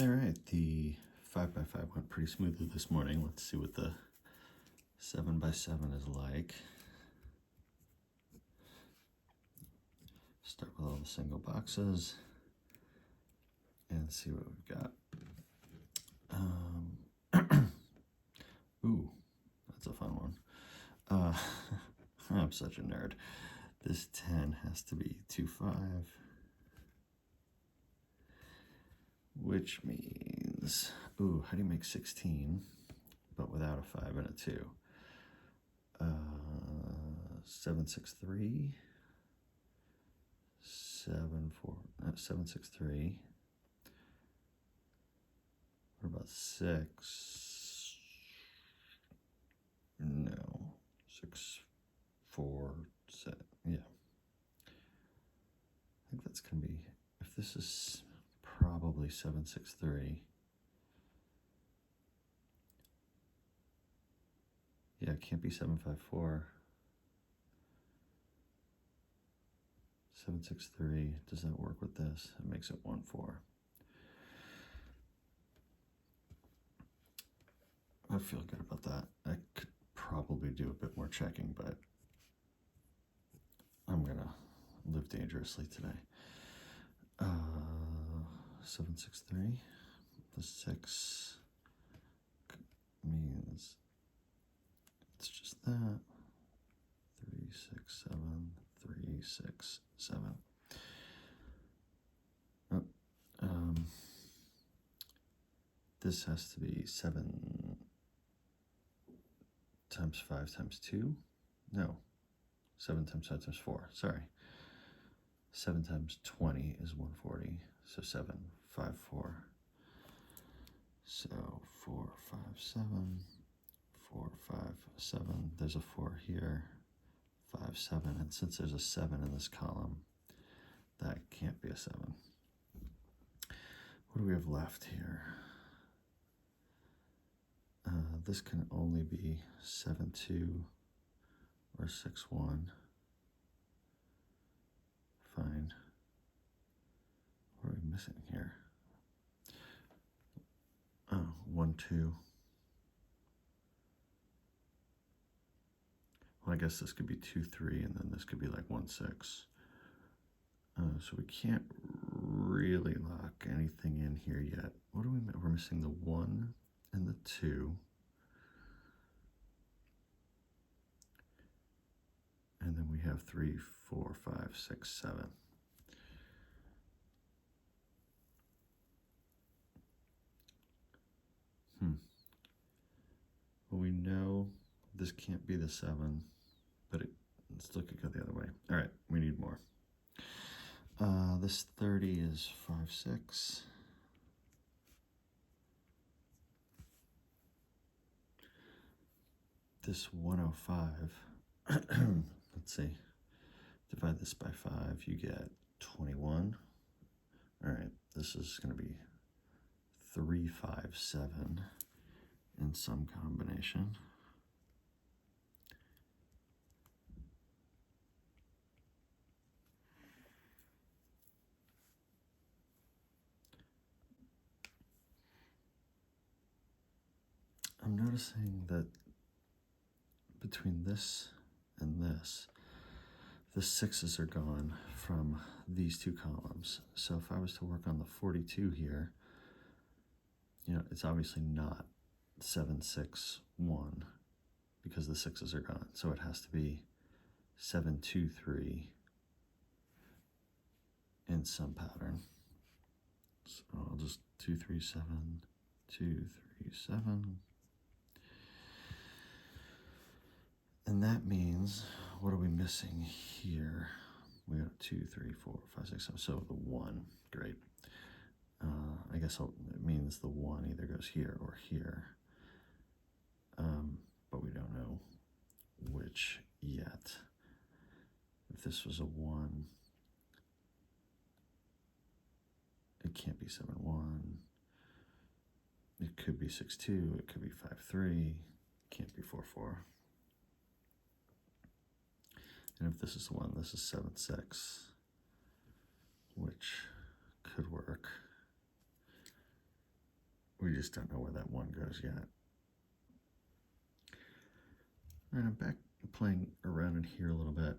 All right, the 5x5 went pretty smoothly this morning. Let's see what the 7x7 is like. Start with all the single boxes and see what we've got. Ooh, that's a fun one. I'm such a nerd. This 10 has to be 2-5, which means, ooh, how do you make 16, but without a 5 and a 2? 7, 6, 3, 7, 4, 7, 6, 3. What about 6? No, 6, 4, 7. Yeah, I think that's gonna be, if this is probably 7, 6, 3. Yeah, it can't be 7, 5, 4. 7, 6, 3. Does that work with this? It makes it 1, 4. I feel good about that. I could probably do a bit more checking, but I'm gonna live dangerously today. 7, 6, 3. The 6 means it's just that. 3, 6, 7, 3, 6, 7. Oh, this has to be 7 times 5 times 2. No, 7 times 5 times 4. Sorry. 7 times 20 is 140. So 7, 5, 4. So 4, 5, 7. 4, 5, 7. There's a 4 here. 5, 7. And since there's a 7 in this column, that can't be a 7. What do we have left here? This can only be 7, 2 or 6, 1. Fine. What are we missing here? Oh, 1, 2. Well, I guess this could be 2, 3, and then this could be like 1, 6. So we can't really lock anything in here yet. What do we miss? We're missing the 1 and the 2. And then we have 3, 4, 5, 6, 7. Well, we know this can't be the 7, but it still could go the other way. All right, we need more. This 30 is 5, 6. This 105, let's see, divide this by 5, you get 21. All right, this is going to be 3, 5, 7 in some combination. I'm noticing that between this and this, the 6s are gone from these two columns. So if I was to work on the 42 here, you know, it's obviously not 7, 6, 1 because the 6s are gone. So it has to be 7, 2, 3 in some pattern. So I'll just 2, 3, 7, 2, 3, 7. And that means, what are we missing here? We got 2, 3, 4, 5, 6, 7. So the 1, great. I guess it means the 1 either goes here or here. But we don't know which yet. If this was a 1, it can't be 7, 1. It could be 6, 2. It could be 5, 3. Can't be 4, 4. And if this is the 1, this is 7, 6, which could work. We just don't know where that 1 goes yet. And I'm back playing around in here a little bit.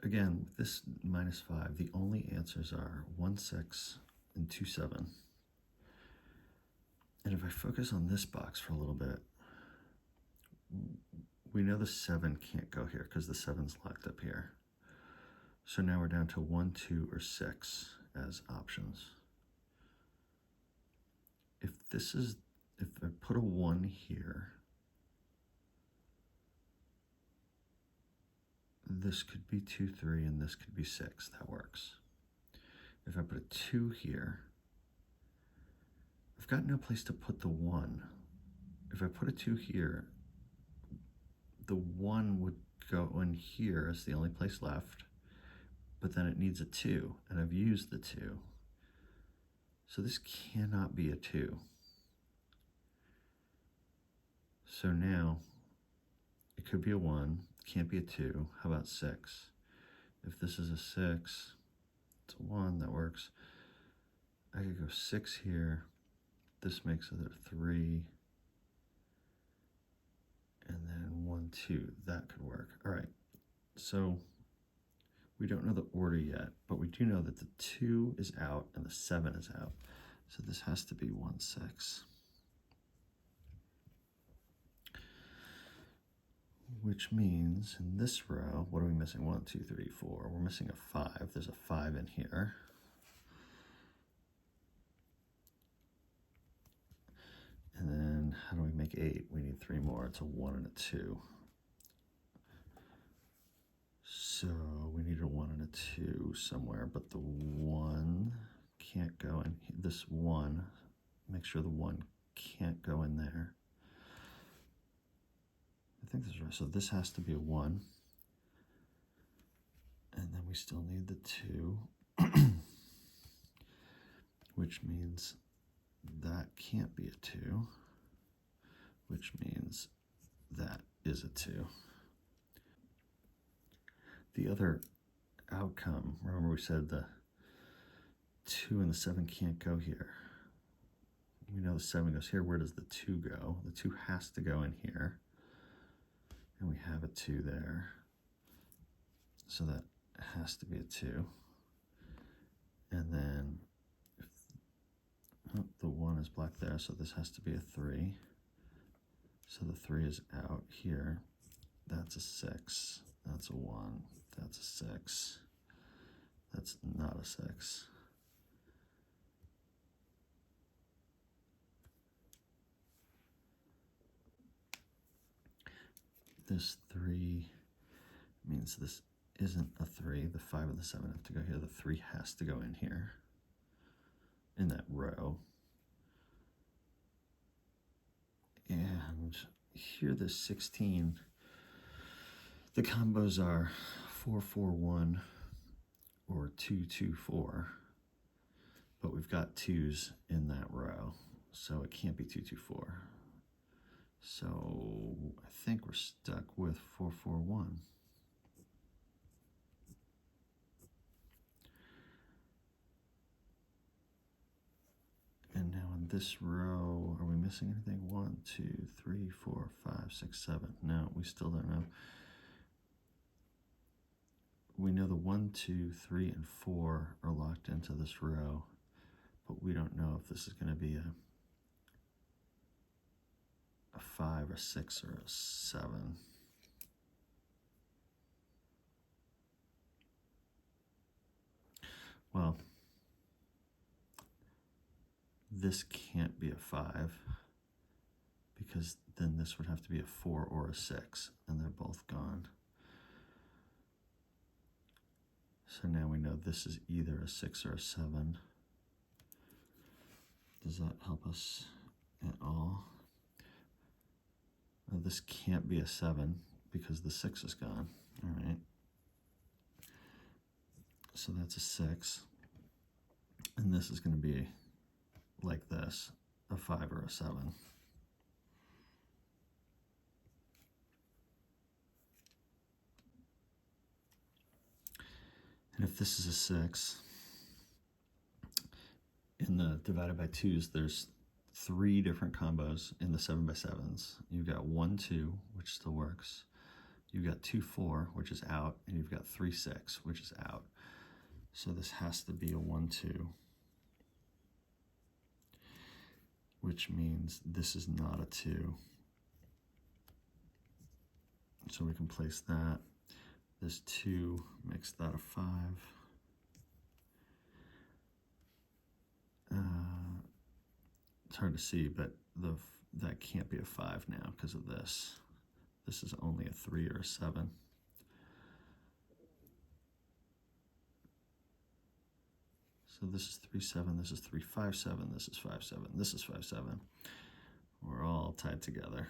Again, with this -5, the only answers are 1, 6 and 2, 7. And if I focus on this box for a little bit, we know the 7 can't go here because the 7's locked up here. So now we're down to 1, 2, or 6 as options. If I put a 1 here, this could be 2, 3, and this could be 6. That works. If I put a 2 here, I've got no place to put the 1. If I put a 2 here, the 1 would go in here as the only place left, but then it needs a 2, and I've used the 2. So this cannot be a 2. So now, it could be a 1, can't be a 2. How about 6? If this is a 6, it's a 1, that works. I could go 6 here. This makes it a 3. And then 1, 2, that could work. All right, so we don't know the order yet, but we do know that the 2 is out and the 7 is out. So this has to be 1, 6. Which means in this row, what are we missing? 1, 2, 3, 4. We're missing a 5. There's a 5 in here. And then how do we make 8? We need 3 more. It's a 1 and a 2. So we need a 1 and a 2 somewhere, but the 1 can't go in. This 1, make sure the 1 can't go in there. I think this is right. So this has to be a 1. And then we still need the 2, which means that can't be a 2, which means that is a 2. The other outcome, remember we said the 2 and the 7 can't go here. We know the 7 goes here. Where does the 2 go? The 2 has to go in here. And we have a 2 there. So that has to be a 2. And then the 1 is black there, so this has to be a 3. So the 3 is out here. That's a 6. That's a 1. That's a 6. That's not a 6. This 3 means this isn't a 3. The 5 and the 7 have to go here. The 3 has to go in here, in that row. And here, the 16, the combos are 4, 4, 1 or 2, 2, 4. But we've got 2s in that row, so it can't be 2, 2, 4. So I think we're stuck with 4, 4, 1. And now in this row, are we missing anything? 1, 2, 3, 4, 5, 6, 7. No, we still don't know. We know the 1, 2, 3, and 4 are locked into this row, but we don't know if this is going to be a 5, a 6, or a 7. Well, this can't be a 5 because then this would have to be a 4 or a 6, and they're both gone. So now we know this is either a 6 or a 7. Does that help us at all? Well, this can't be a 7 because the 6 is gone. All right. So that's a 6. And this is going to be like this, a 5 or a 7. And if this is a 6, in the divided by 2s, there's 3 different combos in the 7x7s. You've got 1, 2, which still works. You've got 2, 4, which is out, and you've got 3, 6, which is out. So this has to be a 1, 2, which means this is not a 2. So we can place that. This 2 makes that a 5. It's hard to see, but that can't be a 5 now because of this. This is only a 3 or a 7. So this is 3, 7, this is 3, 5, 7, this is 5, 7, this is 5, 7. We're all tied together.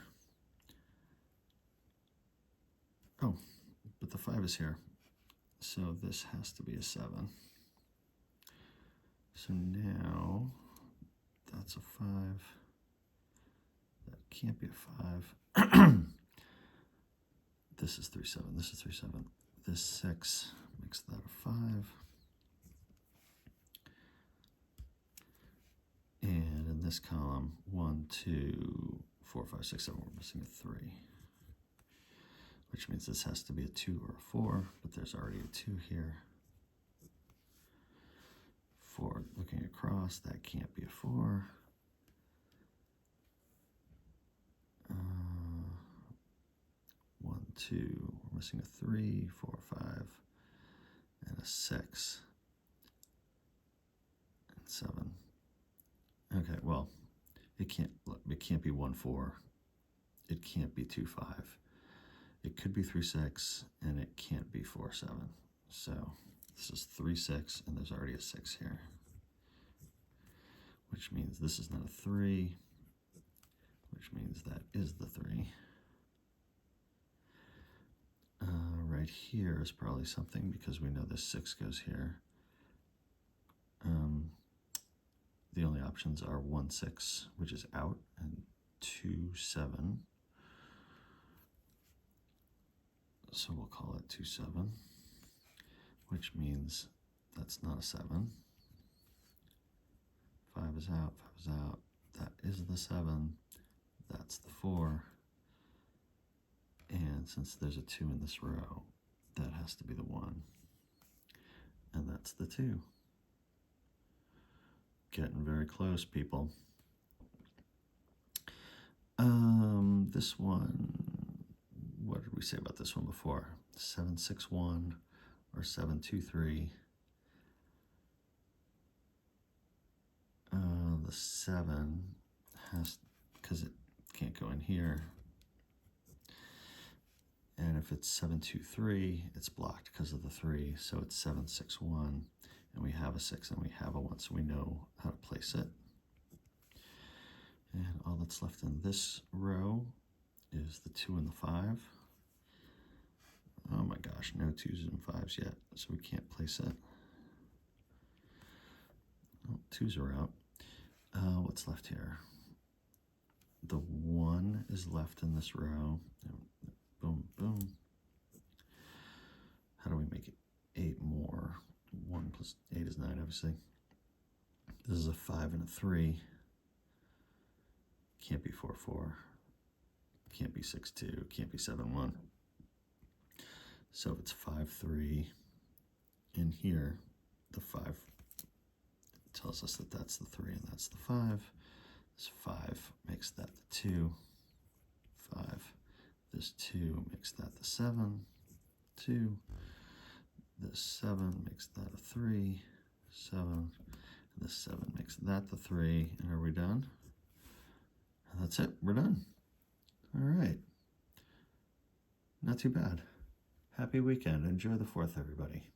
Oh, but the 5 is here. So this has to be a 7. So now that's a 5. That can't be a 5. This is 3, 7. This is 3, 7. This 6 makes that a 5. And in this column, 1, 2, 4, 5, 6, 7, we're missing a 3. Which means this has to be a 2 or a 4, but there's already a 2 here. 4, looking across, that can't be a 4. 1, 2, we're missing a 3, 4, 5, and a 6, and 7. Okay, well, it can't be 1, 4. It can't be 2, 5. It could be 3, 6, and it can't be 4, 7. So this is 3, 6, and there's already a 6 here, which means this is not a 3, which means that is the 3. Right here is probably something because we know this 6 goes here. The only options are 1, 6, which is out, and 2, 7. So we'll call it 2, 7, which means that's not a 7. 5 is out, 5 is out. That is the 7. That's the 4. And since there's a 2 in this row, that has to be the 1. And that's the 2. Getting very close, people. This one, what did we say about this one before? 7, 6, 1 or 7, 2, 3. The 7 has, because it can't go in here. And if it's 7, 2, 3, it's blocked because of the 3. So it's 7, 6, 1. And we have a 6 and we have a 1, so we know how to place it. And all that's left in this row is the 2 and the 5. Oh my gosh, no 2s and 5s yet, so we can't place it. Oh, 2s are out. What's left here? The 1 is left in this row. Boom, boom. How do we make it 8 more? 1 plus 8 is 9, obviously. This is a 5 and a 3. Can't be 4, 4. Can't be 6, 2. Can't be 7, 1. So if it's 5, 3 in here, the 5 tells us that that's the 3 and that's the 5. This 5 makes that the 2. 5. This 2 makes that the 7. 2. This 7 makes that a 3. 7. And this 7 makes that the 3. And are we done? And that's it. We're done. All right. Not too bad. Happy weekend. Enjoy the 4th, everybody.